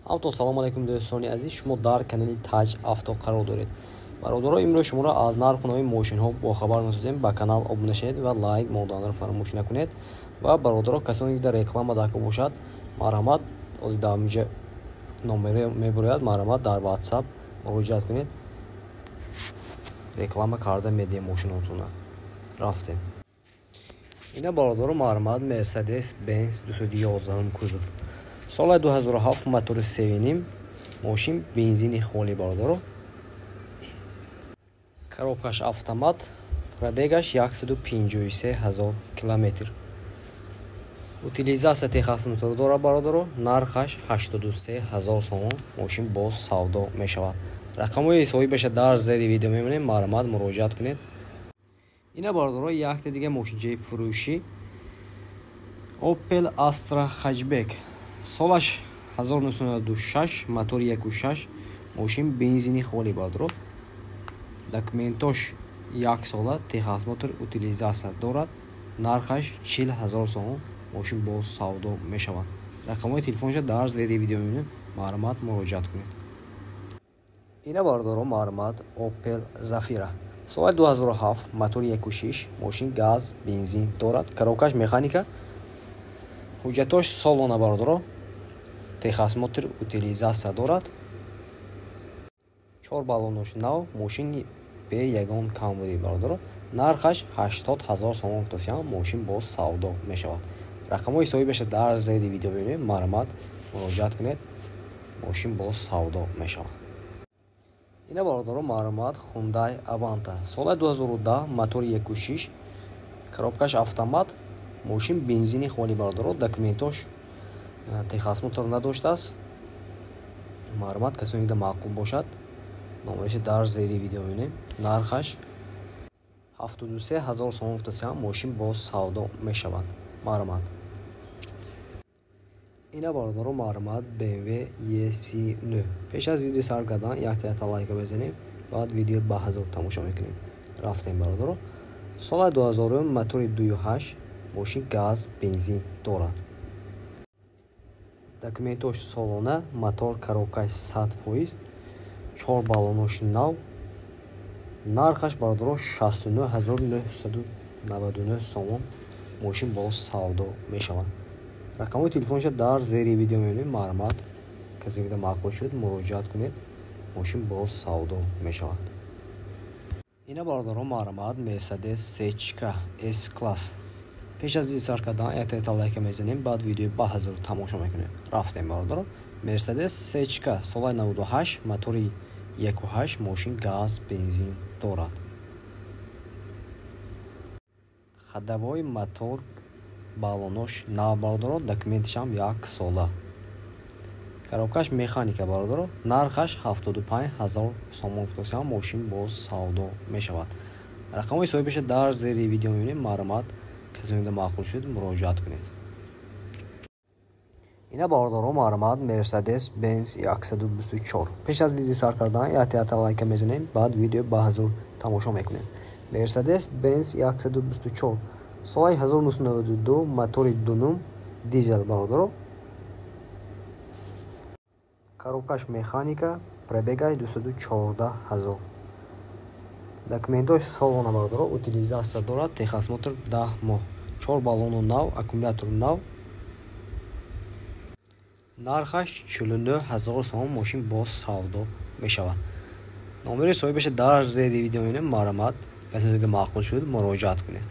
Авто салом алейкум дӯстони азиз, шумо дар канали Taj Авто қарор доред. Бародаро, имрӯз шуморо аз нархунои мошинҳо бохабар месозем. Ба канал обуна шавед ва лайк моданро фаромӯш накунед. Ва бародаро, касоне ки дар реклама дака бошад, марҳамат ози даамиҷа номеро мебурояд, марҳамат дар WhatsApp муроҷиат кунед. Реклама карда медиҳем мошинотуна. Рафтем. Ина бародаро, марҳамат Mercedes-Benz 211 кузов. Соли 2007 мотори 3.5 мошин бензини холӣ бародаро. Коробкаш автомат, пробегаш 153 000 километр. Утилизация техас мотор дора бародаро. Нархаш 83 000 сомон. Мошин боз савдо мешавад. Рақамҳои соҳибаша дар зери видео мемонем. Марҳамат муроҷиат кунед. Ина бародаро, якта дига мошинчаи фурӯшӣ Opel Astra Hatchback. Солаш 1996, мотори 1.6, мошин бензини холӣ бародаро. Документош 1 сола, техас мотор, утилизация дорад. Нархаш 40 000 сомон. Мошин боз савдо мешавад. Рақамҳои телефонша дар зери видео мебинем. Марҳамат муроҷиат кунед. Ина бародаро, марҳамат Opel Zafira. Соли 2007, мотори 1.6, мошин газ, бензин дорад. Коробкаш механика. ҳуҷҷатош солона бародаро. Техас мотор, утилизация дорад. 4 баллонош нав, мошини бе ягон камбуди бародаро. Нархаш 80 000 сомон футосиям. Мошин боз савдо мешавад. Рақамҳои соҳибаша дар зери видео мебинем. Марҳамат муроҷиат кунед. Мошин боз савдо мешавад. Ина бародаро, марҳамат Hyundai Avanta. Соли 2010, мотори 1.6, коробкаш автомат, мошин бензини холӣ бародаро. Документош техас мотор надоштааст. Марҳамат, касоне ки маъқул бошад, номераша дар зери видео мебинем. Нархаш 73 000 сомон футосиям. Мошин боз савдо мешавад. Марҳамат. Ина бародаро, марҳамат BMW E39. Пеш аз видео сар кардан якта лайка безанем. Баъд видео ба ҳазор тамошо мекунем. Рафтем бародаро. Соли 2000, мотори 2.8, мошин газ, бензин дорад. Документош солона, мотор коробкаш 100%, 4 баллонош нав. Нархаш бародаро 69 999 сомон. Мошин боз савдо мешавад. Рақамҳои телефонша дар зери видео мебинем. Марҳамат, касе ки маъқул шуд, муроҷиат кунед. Мошин боз савдо мешавад. Ина бародаро, марҳамат Mercedes C-Class S-Class. пеш аз видео сар кардан якта лайка мезанем. Баъд видео ба ҳазор тамошо мекунем. Рафтем бародаро. Mercedes C-Class, соли 98, мотори 1.8, мошин газ, бензин дорад. Ходовой мотор, баллонош нав бародаро. Документишам 1 сола. Коробкаш механика бародаро. Нархаш 75 000 сомон футосиям. Мошин боз савдо мешавад. рақамҳои соҳибаша дар зери видео мебинем. Марҳамат, касоне ки маъқул шуд, муроҷиат кунед. ина бародаро, марҳамат Mercedes-Benz 124. пеш аз видео сар кардан якта лайка мезанем. баъд видео ба ҳазор тамошо мекунем. Mercedes-Benz 124, соли 1992, мотори 2.0, дизел бародаро. коробкаш механика, пробегаш 214 000. Документош солона бародаро. Утилизация дорад. Техас мотор 10 моҳ. 4 баллону нав, аккумулятор нав. Нархаш 49 000 сомон. Мошин боз савдо мешавад. номери соҳибаша дар зери видео мебинем. Марҳамат, касе ки маъқул шуд, муроҷиат кунед.